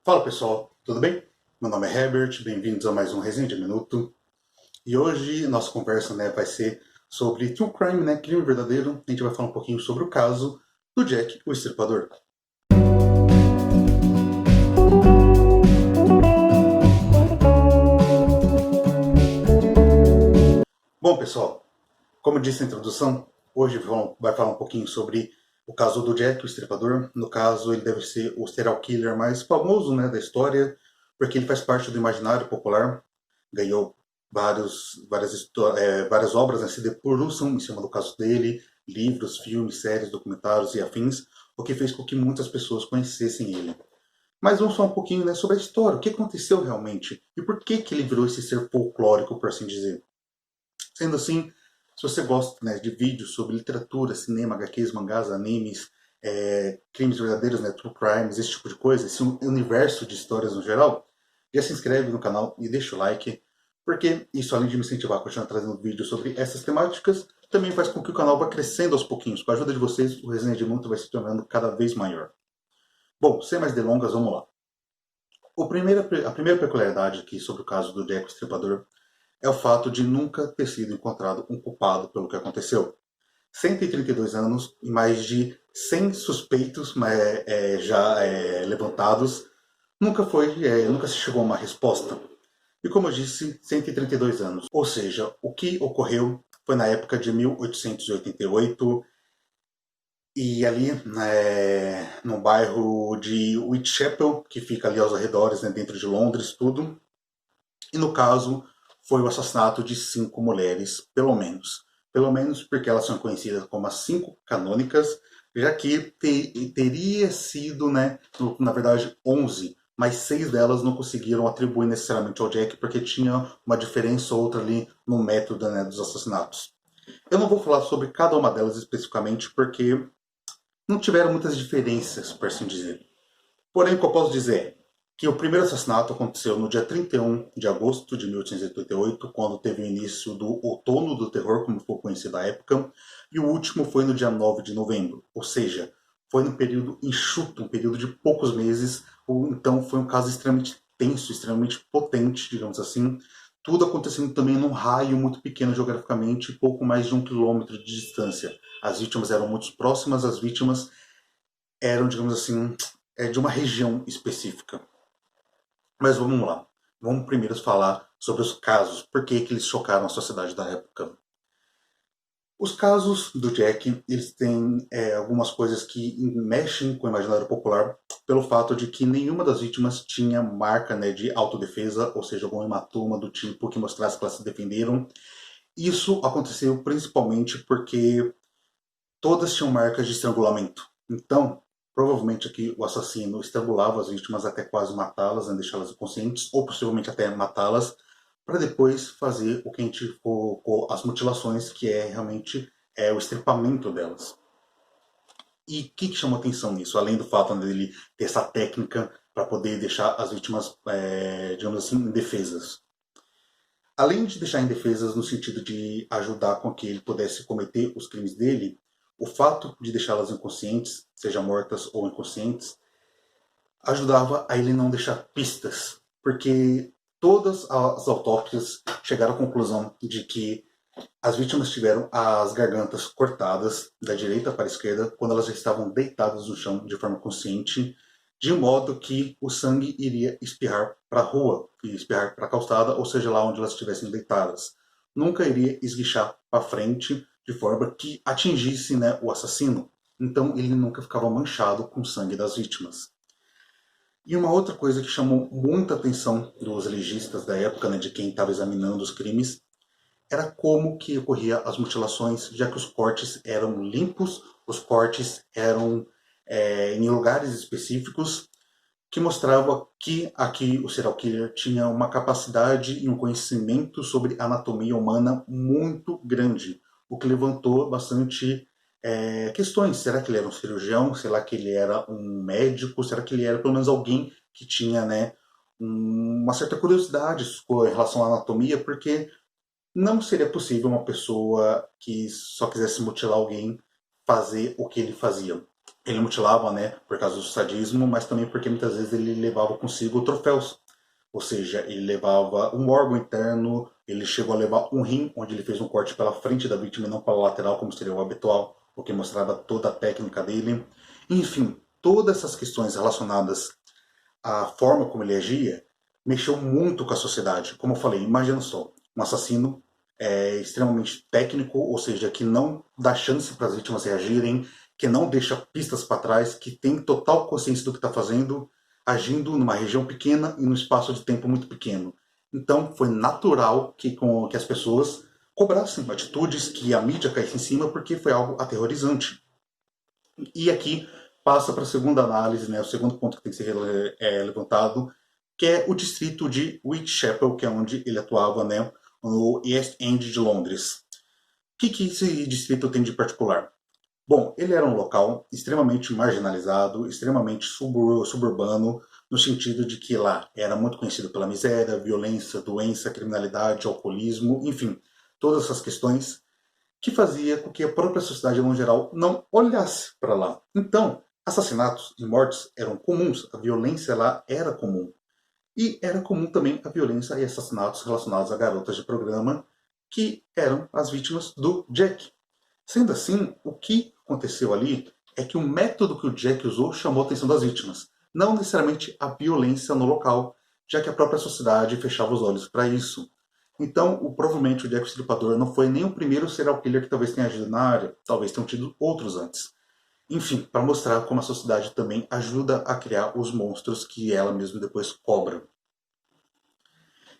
Fala pessoal, tudo bem? Meu nome é Herbert, bem-vindos a mais um Resenha de Minuto. E hoje nossa conversa vai ser sobre True Crime, crime verdadeiro. A gente vai falar um pouquinho sobre o caso do Jack, o Estripador. Bom pessoal, como eu disse na introdução, hoje vai falar um pouquinho sobre o caso do Jack, o Estripador. No caso, ele deve ser o serial killer mais famoso da história, porque ele faz parte do imaginário popular. Ganhou várias obras se debruçam em cima do caso dele, livros, filmes, séries, documentários e afins, o que fez com que muitas pessoas conhecessem ele. Mas vamos falar um pouquinho sobre a história, o que aconteceu realmente e por que ele virou esse ser folclórico, por assim dizer. Sendo assim, se você gosta de vídeos sobre literatura, cinema, HQs, mangás, animes, crimes verdadeiros, true crimes, esse tipo de coisa, esse universo de histórias no geral, já se inscreve no canal e deixa o like, porque isso, além de me incentivar a continuar trazendo vídeos sobre essas temáticas, também faz com que o canal vá crescendo aos pouquinhos. Com a ajuda de vocês, o Resenha de Mundo vai se tornando cada vez maior. Bom, sem mais delongas, vamos lá. A primeira peculiaridade aqui sobre o caso do Jack o Estripador é o fato de nunca ter sido encontrado um culpado pelo que aconteceu. 132 anos e mais de 100 suspeitos levantados, nunca se chegou a uma resposta. E como eu disse, 132 anos. Ou seja, o que ocorreu foi na época de 1888 e ali no bairro de Whitechapel, que fica ali aos arredores, dentro de Londres, tudo. E no caso, foi o assassinato de 5 mulheres, pelo menos. Pelo menos porque elas são conhecidas como as 5 canônicas, já que teria sido, na verdade, 11, mas 6 delas não conseguiram atribuir necessariamente ao Jack, porque tinha uma diferença ou outra ali no método dos assassinatos. Eu não vou falar sobre cada uma delas especificamente, porque não tiveram muitas diferenças, por assim dizer. Porém, o que eu posso dizer é que o primeiro assassinato aconteceu no dia 31 de agosto de 1888, quando teve o início do Outono do Terror, como foi conhecido à época, e o último foi no dia 9 de novembro, ou seja, foi num período enxuto, um período de poucos meses, então foi um caso extremamente tenso, extremamente potente, digamos assim, tudo acontecendo também num raio muito pequeno geograficamente, pouco mais de 1 quilômetro de distância. As vítimas eram muito próximas, as vítimas eram, digamos assim, de uma região específica. Mas vamos lá. Vamos primeiro falar sobre os casos, por que eles chocaram a sociedade da época. Os casos do Jack, eles têm algumas coisas que mexem com o imaginário popular, pelo fato de que nenhuma das vítimas tinha marca de autodefesa, ou seja, algum hematoma do tipo que mostrasse que elas se defenderam. Isso aconteceu principalmente porque todas tinham marcas de estrangulamento. Então, provavelmente aqui o assassino estrangulava as vítimas até quase matá-las, deixá-las inconscientes, ou possivelmente até matá-las, para depois fazer o que a gente colocou as mutilações, que é realmente o estripamento delas. E o que chamou atenção nisso? Além do fato dele ter essa técnica para poder deixar as vítimas, digamos assim, indefesas. Além de deixar indefesas no sentido de ajudar com que ele pudesse cometer os crimes dele, o fato de deixá-las inconscientes, seja mortas ou inconscientes, ajudava a ele não deixar pistas, porque todas as autópsias chegaram à conclusão de que as vítimas tiveram as gargantas cortadas da direita para a esquerda quando elas já estavam deitadas no chão de forma consciente, de modo que o sangue iria espirrar para a rua, espirrar para a calçada, ou seja, lá onde elas estivessem deitadas. Nunca iria esguichar para frente de forma que atingisse o assassino. Então ele nunca ficava manchado com o sangue das vítimas. E uma outra coisa que chamou muita atenção dos legistas da época, de quem estava examinando os crimes, era como que ocorria as mutilações, já que os cortes eram limpos, os cortes eram em lugares específicos, que mostrava que aqui o serial killer tinha uma capacidade e um conhecimento sobre anatomia humana muito grande, o que levantou bastante questões. Será que ele era um cirurgião? Será que ele era um médico? Será que ele era pelo menos alguém que tinha uma certa curiosidade com relação à anatomia? Porque não seria possível uma pessoa que só quisesse mutilar alguém fazer o que ele fazia. Ele mutilava, né, por causa do sadismo, mas também porque muitas vezes ele levava consigo troféus. Ou seja, ele levava um órgão interno, ele chegou a levar um rim, onde ele fez um corte pela frente da vítima e não pela lateral, como seria o habitual, o que mostrava toda a técnica dele. Enfim, todas essas questões relacionadas à forma como ele agia mexeu muito com a sociedade. Como eu falei, imagina só, um assassino extremamente técnico, ou seja, que não dá chance para as vítimas reagirem, que não deixa pistas para trás, que tem total consciência do que está fazendo, agindo numa região pequena e num espaço de tempo muito pequeno. Então foi natural que as pessoas cobrassem atitudes, que a mídia caísse em cima, porque foi algo aterrorizante. E aqui passa para a segunda análise, né, o segundo ponto que tem que ser levantado, que é o distrito de Whitechapel, que é onde ele atuava, né, no East End de Londres. O que esse distrito tem de particular? Bom, ele era um local extremamente marginalizado, extremamente suburbano, no sentido de que lá era muito conhecido pela miséria, violência, doença, criminalidade, alcoolismo, enfim, todas essas questões que fazia com que a própria sociedade, no geral, não olhasse para lá. Então, assassinatos e mortes eram comuns, a violência lá era comum. E era comum também a violência e assassinatos relacionados a garotas de programa, que eram as vítimas do Jack. Sendo assim, o que aconteceu ali é que o método que o Jack usou chamou a atenção das vítimas, não necessariamente a violência no local, já que a própria sociedade fechava os olhos para isso. Então, provavelmente o Jack o Estripador não foi nem o primeiro serial killer que talvez tenha agido na área, talvez tenham tido outros antes. Enfim, para mostrar como a sociedade também ajuda a criar os monstros que ela mesma depois cobra.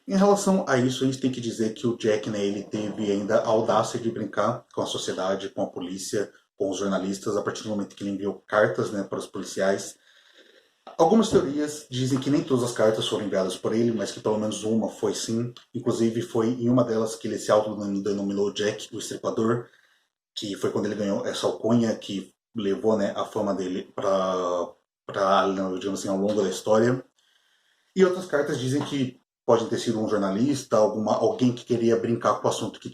Em relação a isso, a gente tem que dizer que o Jack, né, ele teve ainda a audácia de brincar com a sociedade, com a polícia, com os jornalistas, a partir do momento que ele enviou cartas, né, para os policiais. Algumas teorias dizem que nem todas as cartas foram enviadas por ele, mas que pelo menos uma foi sim. Inclusive foi em uma delas que ele se autodenominou Jack, o Estripador, que foi quando ele ganhou essa alcunha que levou, né, a fama dele para, digamos assim, ao longo da história. E outras cartas dizem que pode ter sido um jornalista, alguém que queria brincar com o assunto que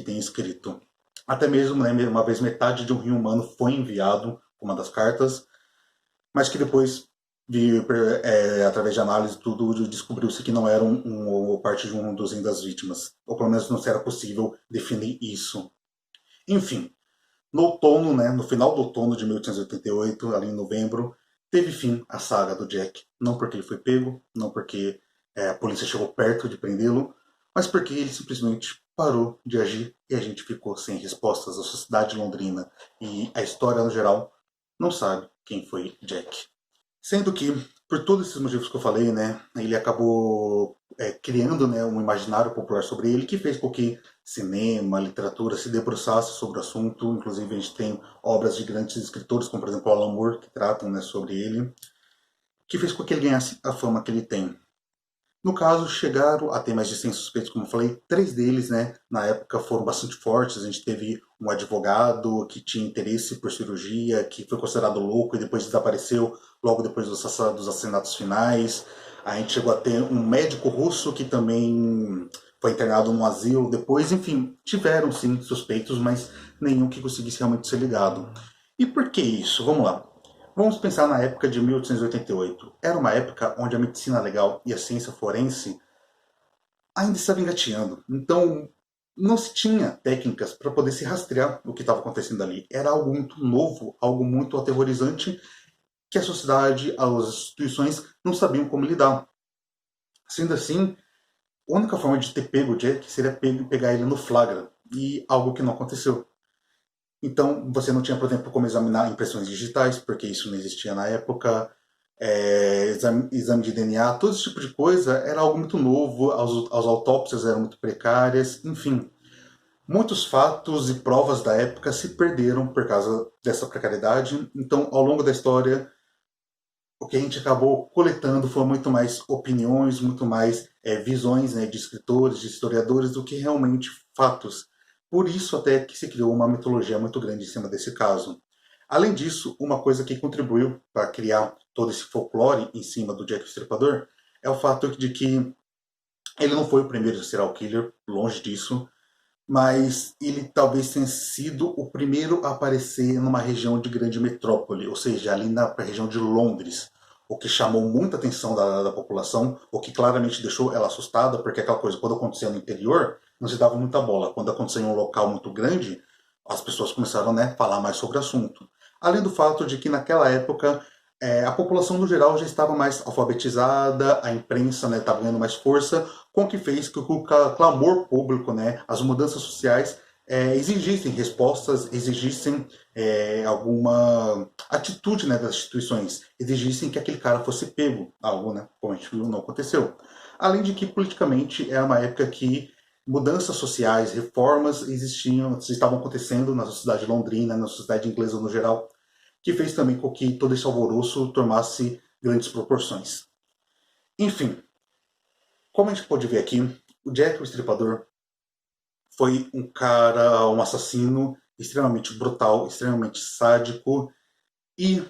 tem escrito. Até mesmo, né, uma vez metade de um rim humano foi enviado, uma das cartas, mas que depois, através de análise, tudo descobriu-se que não era parte de um dos rins das vítimas. Ou pelo menos não era possível definir isso. Enfim, no outono, né, no final do outono de 1888, ali em novembro, teve fim a saga do Jack. Não porque ele foi pego, não porque a polícia chegou perto de prendê-lo, mas porque ele simplesmente parou de agir e a gente ficou sem respostas. A sociedade londrina e a história no geral não sabe quem foi Jack. Sendo que, por todos esses motivos que eu falei, né, ele acabou criando, né, um imaginário popular sobre ele que fez com que cinema, literatura se debruçasse sobre o assunto. Inclusive, a gente tem obras de grandes escritores, como por exemplo Alan Moore, que tratam, né, sobre ele, que fez com que ele ganhasse a fama que ele tem. No caso, chegaram a ter mais de 100 suspeitos, como eu falei. 3 deles, né, na época foram bastante fortes. A gente teve um advogado que tinha interesse por cirurgia, que foi considerado louco e depois desapareceu logo depois dos assassinatos finais. A gente chegou a ter um médico russo que também foi internado num asilo depois. Enfim, tiveram sim suspeitos, mas nenhum que conseguisse realmente ser ligado. E por que isso? Vamos lá. Vamos pensar na época de 1888. Era uma época onde a medicina legal e a ciência forense ainda estava engateando. Então, não se tinha técnicas para poder se rastrear o que estava acontecendo ali. Era algo muito novo, algo muito aterrorizante que a sociedade, as instituições não sabiam como lidar. Sendo assim, a única forma de ter pego o Jack seria pegar ele no flagra, e algo que não aconteceu. Então, você não tinha, por exemplo, como examinar impressões digitais, porque isso não existia na época, exame de DNA, todo esse tipo de coisa era algo muito novo, as autópsias eram muito precárias, enfim. Muitos fatos e provas da época se perderam por causa dessa precariedade. Então, ao longo da história, o que a gente acabou coletando foi muito mais opiniões, muito mais visões, né, de escritores, de historiadores, do que realmente fatos. Por isso até que se criou uma mitologia muito grande em cima desse caso. Além disso, uma coisa que contribuiu para criar todo esse folclore em cima do Jack o Estripador é o fato de que ele não foi o primeiro serial killer, longe disso, mas ele talvez tenha sido o primeiro a aparecer numa região de grande metrópole, ou seja, ali na região de Londres, o que chamou muita atenção da população, o que claramente deixou ela assustada, porque aquela coisa, quando acontecia no interior, não se dava muita bola. Quando acontecia em um local muito grande, as pessoas começaram, né, a falar mais sobre o assunto. Além do fato de que naquela época a população no geral já estava mais alfabetizada, a imprensa estava ganhando mais força, com o que fez que o clamor público, as mudanças sociais, exigissem respostas, exigissem alguma atitude das instituições, exigissem que aquele cara fosse pego, algo, como a gente viu, não aconteceu. Além de que, politicamente, era uma época que mudanças sociais, reformas estavam acontecendo na sociedade londrina, na sociedade inglesa no geral, que fez também com que todo esse alvoroço tomasse grandes proporções. Enfim, como a gente pode ver aqui, o Jack o Estripador foi um assassino extremamente brutal, extremamente sádico e,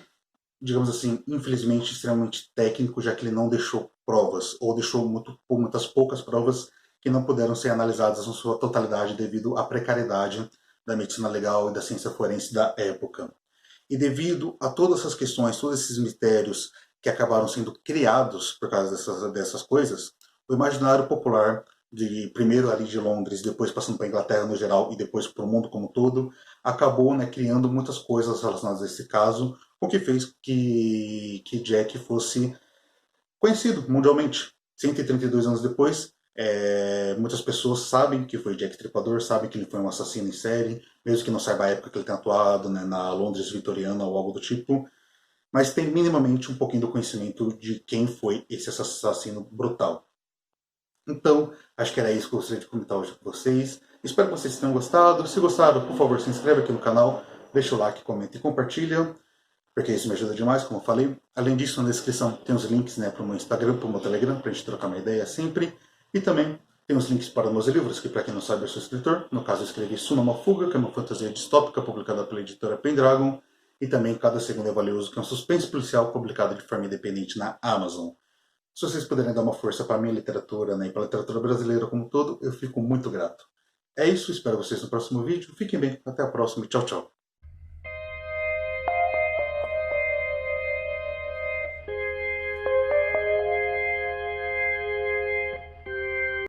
digamos assim, infelizmente extremamente técnico, já que ele não deixou provas, ou deixou muitas poucas provas que não puderam ser analisadas na sua totalidade devido à precariedade da medicina legal e da ciência forense da época. E devido a todas essas questões, todos esses mistérios que acabaram sendo criados por causa dessas coisas, o imaginário popular, primeiro ali de Londres, depois passando para a Inglaterra no geral e depois para o mundo como um todo, acabou criando muitas coisas relacionadas a esse caso, o que fez que Jack fosse conhecido mundialmente. 132 anos depois, muitas pessoas sabem que foi Jack Stripador, sabem que ele foi um assassino em série, mesmo que não saiba a época que ele tem atuado, na Londres vitoriana ou algo do tipo, mas tem minimamente um pouquinho do conhecimento de quem foi esse assassino brutal. Então, acho que era isso que eu gostaria de comentar hoje com vocês. Espero que vocês tenham gostado. Se gostaram, por favor, se inscreva aqui no canal, deixa o like, comenta e compartilha, porque isso me ajuda demais, como eu falei. Além disso, na descrição tem os links para o meu Instagram, para o meu Telegram, para a gente trocar uma ideia sempre. E também tem os links para meus livros, que para quem não sabe eu sou escritor. No caso eu escrevi Sunama Fuga, que é uma fantasia distópica publicada pela editora Pendragon. E também Cada Segundo é Valioso, que é um suspense policial publicado de forma independente na Amazon. Se vocês puderem dar uma força para a minha literatura e para a literatura brasileira como um todo, eu fico muito grato. É isso, espero vocês no próximo vídeo. Fiquem bem, até a próxima e tchau, tchau.